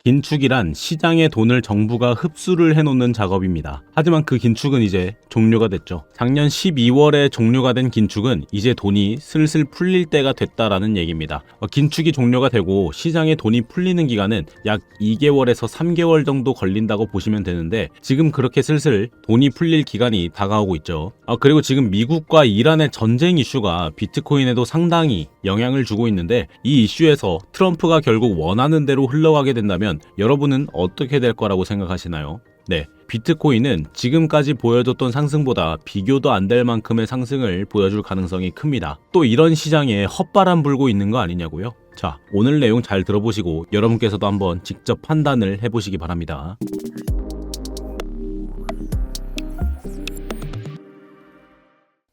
긴축이란 시장의 돈을 정부가 흡수를 해놓는 작업입니다. 하지만 그 긴축은 이제 종료가 됐죠. 작년 12월에 종료가 된 긴축은 이제 돈이 슬슬 풀릴 때가 됐다라는 얘기입니다. 긴축이 종료가 되고 시장에 돈이 풀리는 기간은 약 2개월에서 3개월 정도 걸린다고 보시면 되는데 지금 그렇게 슬슬 돈이 풀릴 기간이 다가오고 있죠. 그리고 지금 미국과 이란의 전쟁 이슈가 비트코인에도 상당히 영향을 주고 있는데 이 이슈에서 트럼프가 결국 원하는 대로 흘러가게 된다면 여러분은 어떻게 될 거라고 생각하시나요? 네, 비트코인은 지금까지 보여줬던 상승보다 비교도 안 될 만큼의 상승을 보여줄 가능성이 큽니다. 또 이런 시장에 헛바람 불고 있는 거 아니냐고요? 자, 오늘 내용 잘 들어보시고 여러분께서도 한번 직접 판단을 해보시기 바랍니다.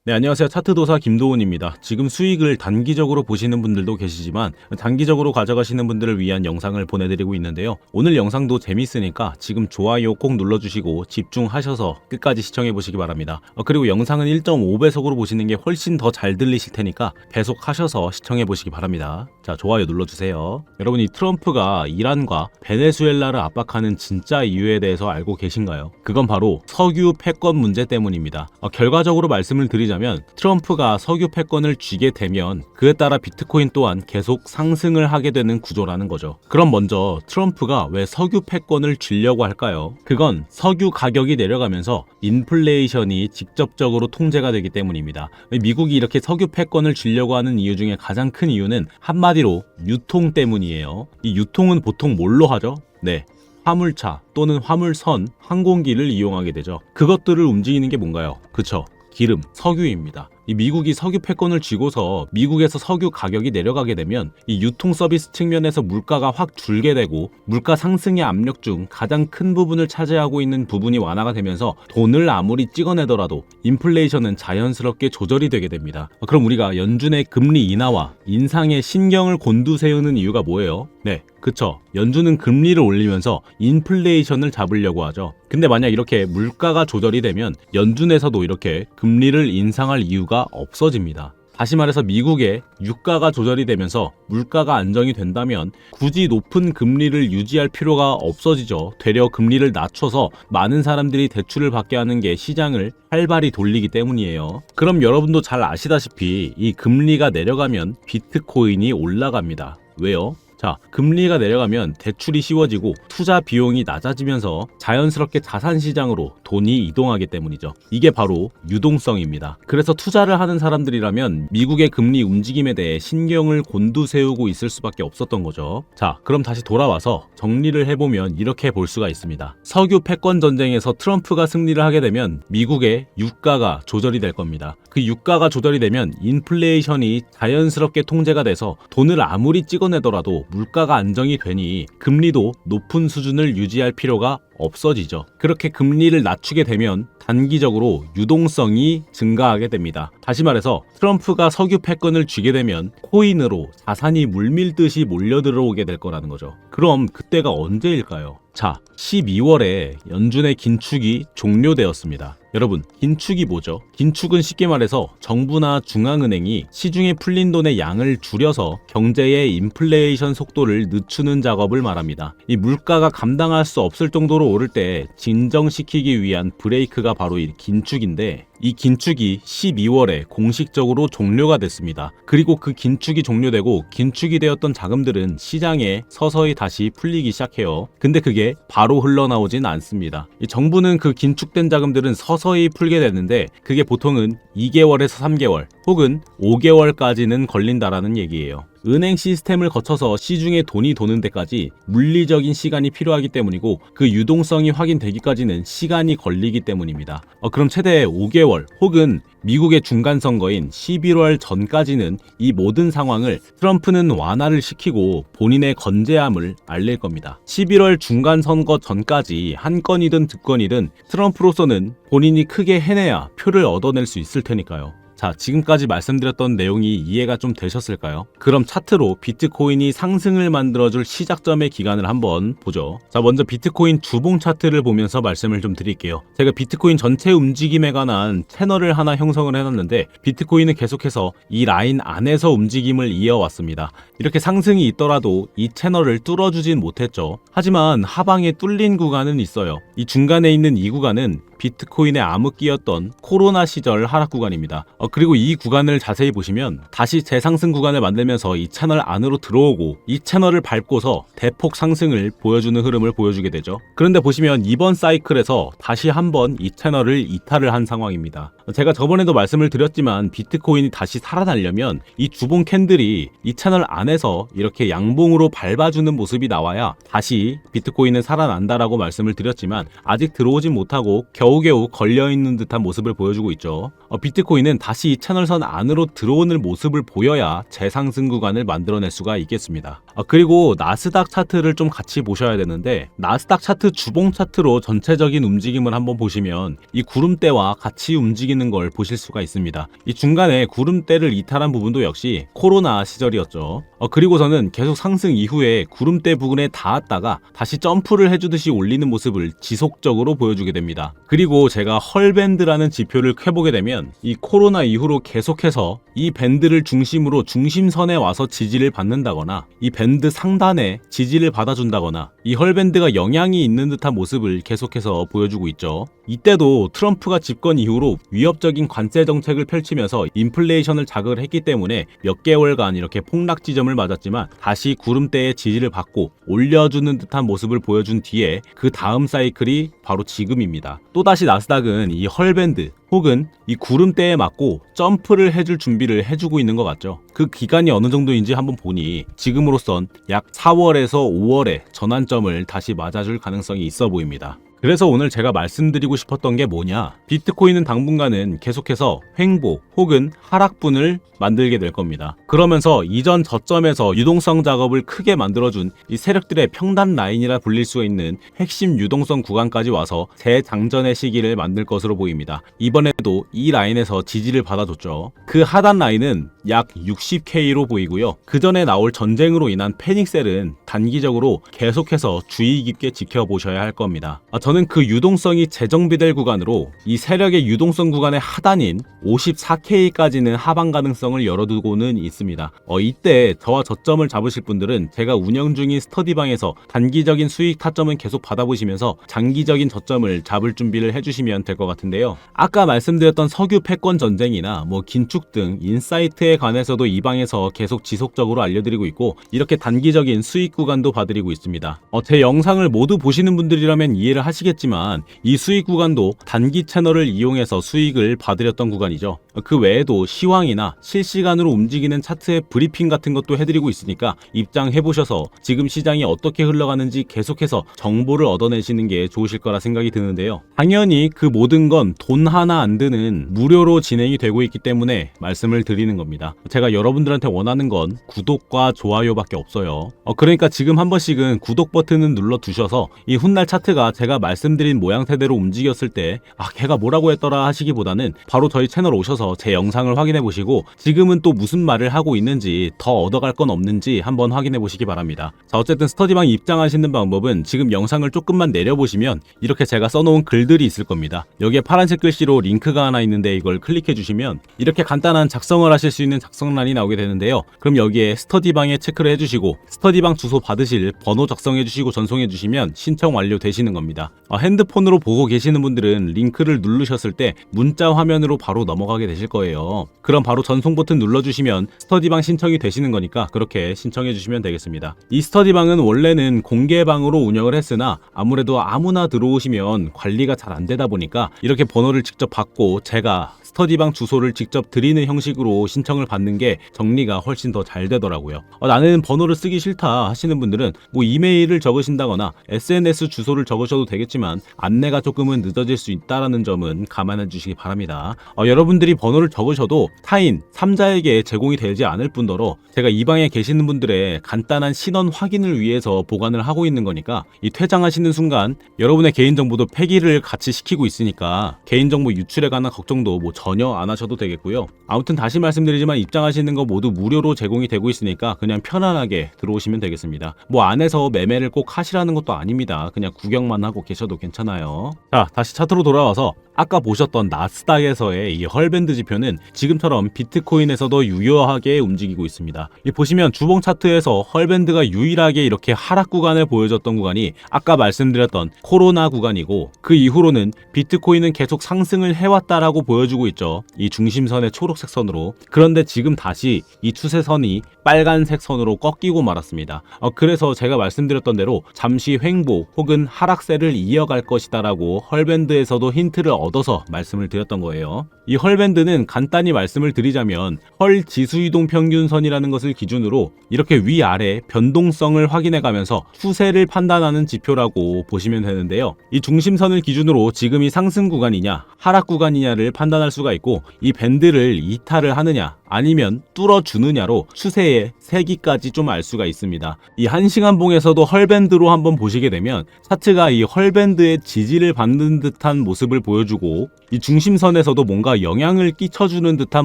네, 안녕하세요. 차트도사 김도훈입니다. 지금 수익을 단기적으로 보시는 분들도 계시지만 장기적으로 가져가시는 분들을 위한 영상을 보내드리고 있는데요. 오늘 영상도 재밌으니까 지금 좋아요 꼭 눌러주시고 집중하셔서 끝까지 시청해보시기 바랍니다. 그리고 영상은 1.5배속으로 보시는 게 훨씬 더 잘 들리실 테니까 계속 하셔서 시청해보시기 바랍니다. 자, 좋아요 눌러주세요. 여러분, 이 트럼프가 이란과 베네수엘라를 압박하는 진짜 이유에 대해서 알고 계신가요? 그건 바로 석유 패권 문제 때문입니다. 결과적으로 말씀을 드리자면 트럼프가 석유 패권을 쥐게 되면 그에 따라 비트코인 또한 계속 상승을 하게 되는 구조라는 거죠. 그럼 먼저 트럼프가 왜 석유 패권을 쥐려고 할까요? 그건 석유 가격이 내려가면서 인플레이션이 직접적으로 통제가 되기 때문입니다. 미국이 이렇게 석유 패권을 쥐려고 하는 이유 중에 가장 큰 이유는 한마디로 유통 때문이에요. 이 유통은 보통 뭘로 하죠? 네, 화물차 또는 화물선, 항공기를 이용하게 되죠. 그것들을 움직이는 게 뭔가요? 그쵸? 기름, 석유입니다. 이 미국이 석유 패권을 쥐고서 미국에서 석유 가격이 내려가게 되면 이 유통 서비스 측면에서 물가가 확 줄게 되고 물가 상승의 압력 중 가장 큰 부분을 차지하고 있는 부분이 완화가 되면서 돈을 아무리 찍어내더라도 인플레이션은 자연스럽게 조절이 되게 됩니다. 그럼 우리가 연준의 금리 인하와 인상에 신경을 곤두세우는 이유가 뭐예요? 네, 그쵸. 연준은 금리를 올리면서 인플레이션을 잡으려고 하죠. 근데 만약 이렇게 물가가 조절이 되면 연준에서도 이렇게 금리를 인상할 이유가 없어집니다. 다시 말해서 미국의 유가가 조절이 되면서 물가가 안정이 된다면 굳이 높은 금리를 유지할 필요가 없어지죠. 되려 금리를 낮춰서 많은 사람들이 대출을 받게 하는 게 시장을 활발히 돌리기 때문이에요. 그럼 여러분도 잘 아시다시피 이 금리가 내려가면 비트코인이 올라갑니다. 왜요? 자, 금리가 내려가면 대출이 쉬워지고 투자 비용이 낮아지면서 자연스럽게 자산 시장으로 돈이 이동하기 때문이죠. 이게 바로 유동성입니다. 그래서 투자를 하는 사람들이라면 미국의 금리 움직임에 대해 신경을 곤두세우고 있을 수밖에 없었던 거죠. 자, 그럼 다시 돌아와서 정리를 해보면 이렇게 볼 수가 있습니다. 석유 패권 전쟁에서 트럼프가 승리를 하게 되면 미국의 유가가 조절이 될 겁니다. 그 유가가 조절이 되면 인플레이션이 자연스럽게 통제가 돼서 돈을 아무리 찍어내더라도 물가가 안정이 되니 금리도 높은 수준을 유지할 필요가 없어지죠. 그렇게 금리를 낮추게 되면 단기적으로 유동성이 증가하게 됩니다. 다시 말해서 트럼프가 석유 패권을 쥐게 되면 코인으로 자산이 물밀듯이 몰려들어오게 될 거라는 거죠. 그럼 그때가 언제일까요? 자, 12월에 연준의 긴축이 종료되었습니다. 여러분, 긴축이 뭐죠? 긴축은 쉽게 말해서 정부나 중앙은행이 시중에 풀린 돈의 양을 줄여서 경제의 인플레이션 속도를 늦추는 작업을 말합니다. 이 물가가 감당할 수 없을 정도로 오를 때 진정시키기 위한 브레이크가 바로 이 긴축인데 이 긴축이 12월에 공식적으로 종료가 됐습니다. 그리고 그 긴축이 종료되고 긴축이 되었던 자금들은 시장에 서서히 다시 풀리기 시작해요. 근데 그게 바로 흘러나오진 않습니다. 이 정부는 그 긴축된 자금들은 서서히 풀게 되는데 그게 보통은 2개월에서 3개월 혹은 5개월까지는 걸린다라는 얘기예요. 은행 시스템을 거쳐서 시중에 돈이 도는 데까지 물리적인 시간이 필요하기 때문이고 그 유동성이 확인되기까지는 시간이 걸리기 때문입니다. 그럼 최대 5개월 혹은 미국의 중간 선거인 11월 전까지는 이 모든 상황을 트럼프는 완화를 시키고 본인의 건재함을 알릴 겁니다. 11월 중간 선거 전까지 한 건이든 두 건이든 트럼프로서는 본인이 크게 해내야 표를 얻어낼 수 있을 테니까요. 자, 지금까지 말씀드렸던 내용이 이해가 좀 되셨을까요? 그럼 차트로 비트코인이 상승을 만들어줄 시작점의 기간을 한번 보죠. 자, 먼저 비트코인 주봉 차트를 보면서 말씀을 좀 드릴게요. 제가 비트코인 전체 움직임에 관한 채널을 하나 형성을 해놨는데 비트코인은 계속해서 이 라인 안에서 움직임을 이어왔습니다. 이렇게 상승이 있더라도 이 채널을 뚫어주진 못했죠. 하지만 하방에 뚫린 구간은 있어요. 이 중간에 있는 이 구간은 비트코인의 암흑기였던 코로나 시절 하락 구간입니다. 그리고 이 구간을 자세히 보시면 다시 재상승 구간을 만들면서 이 채널 안으로 들어오고 이 채널을 밟고서 대폭 상승을 보여주는 흐름을 보여주게 되죠. 그런데 보시면 이번 사이클에서 다시 한번 이 채널을 이탈을 한 상황입니다. 제가 저번에도 말씀을 드렸지만 비트코인이 다시 살아나려면 이 주봉 캔들이 이 채널 안에서 이렇게 양봉으로 밟아주는 모습이 나와야 다시 비트코인은 살아난다라고 말씀을 드렸지만 아직 들어오진 못하고 겨우겨우 걸려있는 듯한 모습을 보여주고 있죠. 비트코인은 다시 이 채널선 안으로 들어오는 모습을 보여야 재상승 구간을 만들어낼 수가 있겠습니다. 그리고 나스닥 차트를 좀 같이 보셔야 되는데 나스닥 차트 주봉 차트로 전체적인 움직임을 한번 보시면 이 구름대와 같이 움직이는 걸 보실 수가 있습니다. 이 중간에 구름대를 이탈한 부분도 역시 코로나 시절이었죠. 그리고서는 계속 상승 이후에 구름대 부근에 닿았다가 다시 점프를 해주듯이 올리는 모습을 지속적으로 보여주게 됩니다. 그리고 제가 헐밴드라는 지표를 켜보게 되면 이 코로나 이후로 계속해서 이 밴드를 중심으로 중심선에 와서 지지를 받는다거나 이 밴드 상단에 지지를 받아준다거나 이 헐밴드가 영향이 있는 듯한 모습을 계속해서 보여주고 있죠. 이때도 트럼프가 집권 이후로 위협적인 관세 정책을 펼치면서 인플레이션을 자극을 했기 때문에 몇 개월간 이렇게 폭락 지점을 맞았지만 다시 구름대의 지지를 받고 올려주는 듯한 모습을 보여준 뒤에 그 다음 사이클이 바로 지금입니다. 또다시 나스닥은 이 헐밴드 혹은 이 구름대에 맞고 점프를 해줄 준비를 해주고 있는 것 같죠. 그 기간이 어느 정도인지 한번 보니 지금으로선 약 4월에서 5월에 전환점을 다시 맞아줄 가능성이 있어 보입니다. 그래서 오늘 제가 말씀드리고 싶었던 게 뭐냐, 비트코인은 당분간은 계속해서 횡보 혹은 하락분을 만들게 될 겁니다. 그러면서 이전 저점에서 유동성 작업을 크게 만들어준 이 세력들의 평단 라인이라 불릴 수 있는 핵심 유동성 구간까지 와서 재장전의 시기를 만들 것으로 보입니다. 이번에도 이 라인에서 지지를 받아줬죠. 그 하단 라인은 약 60K로 보이고요. 그 전에 나올 전쟁으로 인한 패닉셀은 단기적으로 계속해서 주의 깊게 지켜보셔야 할 겁니다. 저는 그 유동성이 재정비될 구간으로 이 세력의 유동성 구간의 하단인 54K까지는 하방 가능성을 열어두고는 있습니다. 이때 저와 저점을 잡으실 분들은 제가 운영 중인 스터디방에서 단기적인 수익 타점은 계속 받아보시면서 장기적인 저점을 잡을 준비를 해주시면 될 것 같은데요. 아까 말씀드렸던 석유 패권 전쟁이나 긴축 등 인사이트에 관해서도 이 방에서 계속 지속적으로 알려드리고 있고 이렇게 단기적인 수익 구간도 봐드리고 있습니다. 제 영상을 모두 보시는 분들이라면 이해를 하시겠지만 이 수익 구간도 단기 채널을 이용해서 수익을 봐드렸던 구간이죠. 그 외에도 시황이나 실시간으로 움직이는 차트의 브리핑 같은 것도 해드리고 있으니까 입장해보셔서 지금 시장이 어떻게 흘러가는지 계속해서 정보를 얻어내시는 게 좋으실 거라 생각이 드는데요. 당연히 그 모든 건 돈 하나 안 드는 무료로 진행이 되고 있기 때문에 말씀을 드리는 겁니다. 제가 여러분들한테 원하는 건 구독과 좋아요밖에 없어요. 그러니까 지금 한 번씩은 구독 버튼을 눌러두셔서 이 훗날 차트가 제가 말씀드린 모양새대로 움직였을 때 걔가 뭐라고 했더라 하시기보다는 바로 저희 채널 오셔서 제 영상을 확인해 보시고 지금은 또 무슨 말을 하고 있는지, 더 얻어갈 건 없는지 한번 확인해 보시기 바랍니다. 자, 어쨌든 스터디방 입장하시는 방법은 지금 영상을 조금만 내려보시면 이렇게 제가 써놓은 글들이 있을 겁니다. 여기에 파란색 글씨로 링크가 하나 있는데 이걸 클릭해 주시면 이렇게 간단한 작성을 하실 수 있는 작성란이 나오게 되는데요. 그럼 여기에 스터디방에 체크를 해주시고 스터디방 주소 받으실 번호 작성해 주시고 전송해 주시면 신청 완료되시는 겁니다. 핸드폰으로 보고 계시는 분들은 링크를 누르셨을 때 문자 화면으로 바로 넘어가게 되실 거예요. 그럼 바로 전송 버튼 눌러주시면 스터디방 신청이 되시는 거니까 그렇게 신청해 주시면 되겠습니다. 이 스터디방은 원래는 공개방으로 운영을 했으나 아무래도 아무나 들어오시면 관리가 잘 안 되다 보니까 이렇게 번호를 직접 받고 제가 스터디방 주소를 직접 드리는 형식으로 신청을 받는 게 정리가 훨씬 더 잘 되더라고요. 나는 번호를 쓰기 싫다 하시는 분들은 이메일을 적으신다거나 SNS 주소를 적으셔도 되겠습니다. 되겠지만 안내가 조금은 늦어질 수 있다라는 점은 감안해 주시기 바랍니다. 여러분들이 번호를 적으셔도 타인 3자에게 제공이 되지 않을 뿐더러 제가 이 방에 계시는 분들의 간단한 신원 확인을 위해서 보관을 하고 있는 거니까 이 퇴장하시는 순간 여러분의 개인정보도 폐기를 같이 시키고 있으니까 개인정보 유출에 관한 걱정도 전혀 안 하셔도 되겠고요. 아무튼 다시 말씀드리지만 입장하시는 거 모두 무료로 제공이 되고 있으니까 그냥 편안하게 들어오시면 되겠습니다. 안에서 매매를 꼭 하시라는 것도 아닙니다. 그냥 구경만 하고 계셔도 괜찮아요. 자, 다시 차트로 돌아와서 아까 보셨던 나스닥에서의 이 헐밴드 지표는 지금처럼 비트코인에서도 유효하게 움직이고 있습니다. 보시면 주봉 차트에서 헐밴드가 유일하게 이렇게 하락 구간을 보여줬던 구간이 아까 말씀드렸던 코로나 구간이고, 그 이후로는 비트코인은 계속 상승을 해왔다라고 보여주고 있죠. 이 중심선의 초록색 선으로. 그런데 지금 다시 이 추세선이 빨간색 선으로 꺾이고 말았습니다. 그래서 제가 말씀드렸던 대로 잠시 횡보 혹은 하락세를 이어갈 것이다라고 헐밴드에서도 힌트를 얻어서 말씀을 드렸던 거예요. 이 헐밴드는 간단히 말씀을 드리자면 헐 지수이동 평균선이라는 것을 기준으로 이렇게 위아래 변동성을 확인해 가면서 추세를 판단하는 지표라고 보시면 되는데요. 이 중심선을 기준으로 지금이 상승 구간이냐 하락 구간이냐를 판단할 수가 있고, 이 밴드를 이탈을 하느냐 아니면 뚫어주느냐로 추세의 세기까지 좀 알 수가 있습니다. 이 1시간 봉에서도 헐밴드로 한번 보시게 되면 차트가 이 헐밴드의 지지를 받는 듯한 모습을 보여주고, 이 중심선에서도 뭔가 영향을 끼쳐주는 듯한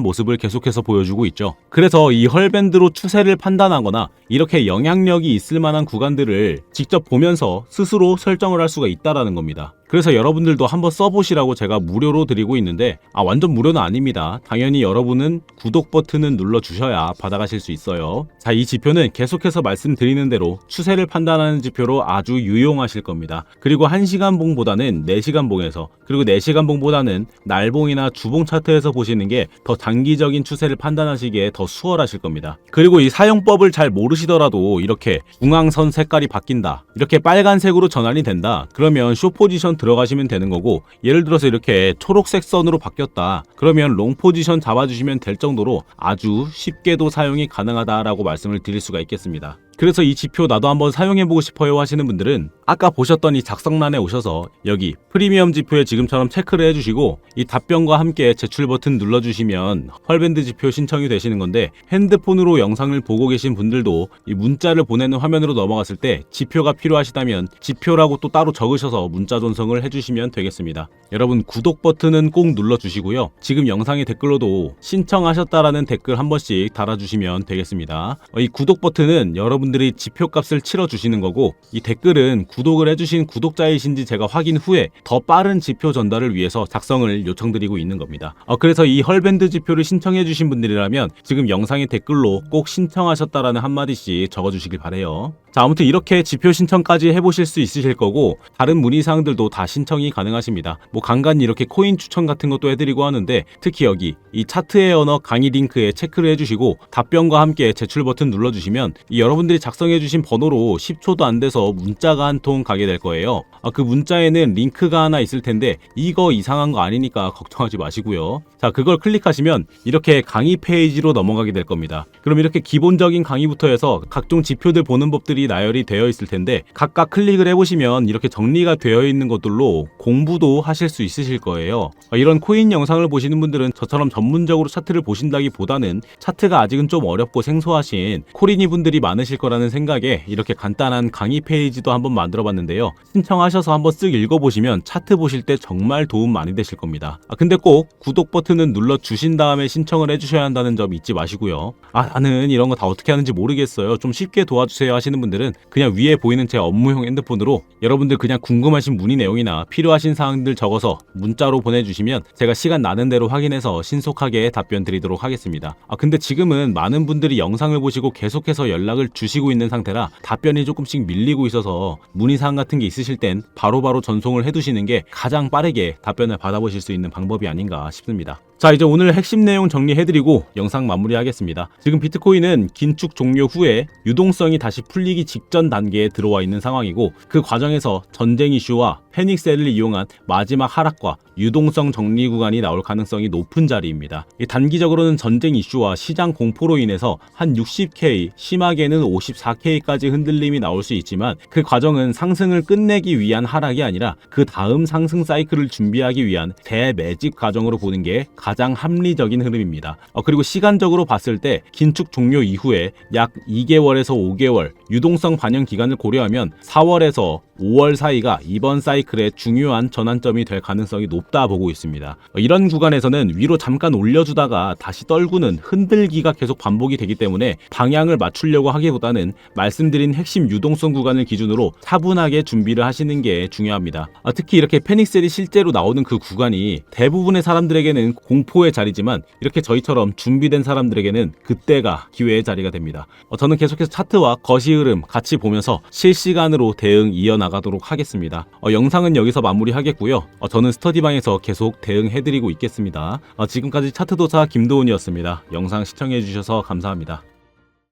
모습을 계속해서 보여주고 있죠. 그래서 이 헐밴드로 추세를 판단하거나 이렇게 영향력이 있을 만한 구간들을 직접 보면서 스스로 설정을 할 수가 있다라는 겁니다. 그래서 여러분들도 한번 써보시라고 제가 무료로 드리고 있는데, 완전 무료는 아닙니다. 당연히 여러분은 구독 버튼은 눌러주셔야 받아가실 수 있어요. 자, 이 지표는 계속해서 말씀드리는 대로 추세를 판단하는 지표로 아주 유용하실 겁니다. 그리고 1시간 봉보다는 4시간 봉에서, 그리고 4시간 봉보다는 날봉이나 주봉 차트에서 보시는 게 더 장기적인 추세를 판단하시기에 더 수월하실 겁니다. 그리고 이 사용법을 잘 모르시더라도 이렇게 중앙선 색깔이 바뀐다, 이렇게 빨간색으로 전환이 된다, 그러면 숏 포지션 들어가시면 되는 거고, 예를 들어서 이렇게 초록색 선으로 바뀌었다, 그러면 롱 포지션 잡아주시면 될 정도로 아주 쉽게도 사용이 가능하다라고 말씀을 드릴 수가 있겠습니다. 그래서 이 지표 나도 한번 사용해보고 싶어요 하시는 분들은 아까 보셨던 이 작성란에 오셔서 여기 프리미엄 지표에 지금처럼 체크를 해주시고 이 답변과 함께 제출 버튼 눌러주시면 헐밴드 지표 신청이 되시는 건데, 핸드폰으로 영상을 보고 계신 분들도 이 문자를 보내는 화면으로 넘어갔을 때 지표가 필요하시다면 지표라고 또 따로 적으셔서 문자 전송을 해주시면 되겠습니다. 여러분 구독 버튼은 꼭 눌러주시고요. 지금 영상의 댓글로도 신청하셨다라는 댓글 한 번씩 달아주시면 되겠습니다. 이 구독 버튼은 여러분들이 지표값을 치러주시는 거고, 이 댓글은 구독을 해주신 구독자이신지 제가 확인 후에 더 빠른 지표 전달을 위해서 작성을 요청드리고 있는 겁니다. 그래서 이 헐밴드 지표를 신청해주신 분들이라면 지금 영상의 댓글로 꼭 신청하셨다라는 한마디씩 적어주시길 바래요. 자, 아무튼 이렇게 지표 신청까지 해보실 수 있으실 거고, 다른 문의사항들도 다 신청이 가능하십니다. 간간히 이렇게 코인 추천 같은 것도 해드리고 하는데, 특히 여기 이 차트의 언어 강의 링크에 체크를 해주시고 답변과 함께 제출 버튼 눌러주시면 이 여러분들이 작성해주신 번호로 10초도 안 돼서 문자가 한 통 가게 될 거예요. 그 문자에는 링크가 하나 있을 텐데 이거 이상한 거 아니니까 걱정하지 마시고요. 자, 그걸 클릭하시면 이렇게 강의 페이지로 넘어가게 될 겁니다. 그럼 이렇게 기본적인 강의부터 해서 각종 지표들 보는 법들이 나열이 되어 있을 텐데, 각각 클릭을 해보시면 이렇게 정리가 되어 있는 것들로 공부도 하실 수 있으실 거예요. 이런 코인 영상을 보시는 분들은 저처럼 전문적으로 차트를 보신다기보다는 차트가 아직은 좀 어렵고 생소하신 코리니 분들이 많으실 거라는 생각에 이렇게 간단한 강의 페이지도 한번 만들어 봤는데요. 신청하셔서 한번 쓱 읽어보시면 차트 보실 때 정말 도움 많이 되실 겁니다. 근데 꼭 구독 버튼은 눌러주신 다음에 신청을 해주셔야 한다는 점 잊지 마시고요. 나는 이런 거 다 어떻게 하는지 모르겠어요, 좀 쉽게 도와주세요 하시는 분들은 그냥 위에 보이는 제 업무용 핸드폰으로 여러분들 그냥 궁금하신 문의 내용이나 필요하신 사항들 적어서 문자로 보내주시면 제가 시간 나는 대로 확인해서 신속하게 답변 드리도록 하겠습니다. 근데 지금은 많은 분들이 영상을 보시고 계속해서 연락을 주시고 있는 상태라 답변이 조금씩 밀리고 있어서 문의사항 같은 게 있으실 땐 바로바로 전송을 해두시는 게 가장 빠르게 답변을 받아보실 수 있는 방법이 아닌가 싶습니다. 자, 이제 오늘 핵심 내용 정리해드리고 영상 마무리하겠습니다. 지금 비트코인은 긴축 종료 후에 유동성이 다시 풀리기 직전 단계에 들어와 있는 상황이고, 그 과정에서 전쟁 이슈와 패닉셀을 이용한 마지막 하락과 유동성 정리 구간이 나올 가능성이 높은 자리입니다. 단기적으로는 전쟁 이슈와 시장 공포로 인해서 한 60K, 심하게는 54K까지 흔들림이 나올 수 있지만, 그 과정은 상승을 끝내기 위한 하락이 아니라 그 다음 상승 사이클을 준비하기 위한 대매집 과정으로 보는 게 가장 합리적인 흐름입니다. 그리고 시간적으로 봤을 때 긴축 종료 이후에 약 2개월에서 5개월 유동성 반영 기간을 고려하면 4월에서 5월 사이가 이번 사이클의 중요한 전환점이 될 가능성이 높다 보고 있습니다. 이런 구간에서는 위로 잠깐 올려주다가 다시 떨구는 흔들기가 계속 반복이 되기 때문에 방향을 맞추려고 하기보다는 말씀드린 핵심 유동성 구간을 기준으로 차분하게 준비를 하시는 게 중요합니다. 특히 이렇게 패닉셀이 실제로 나오는 그 구간이 대부분의 사람들에게는 공포의 자리지만, 이렇게 저희처럼 준비된 사람들에게는 그때가 기회의 자리가 됩니다. 저는 계속해서 차트와 거시 흐름 같이 보면서 실시간으로 대응 이어나가도록 하겠습니다. 영상은 여기서 마무리하겠고요. 저는 스터디방에서 계속 대응해드리고 있겠습니다. 지금까지 차트도사 김도훈이었습니다. 영상 시청해주셔서 감사합니다.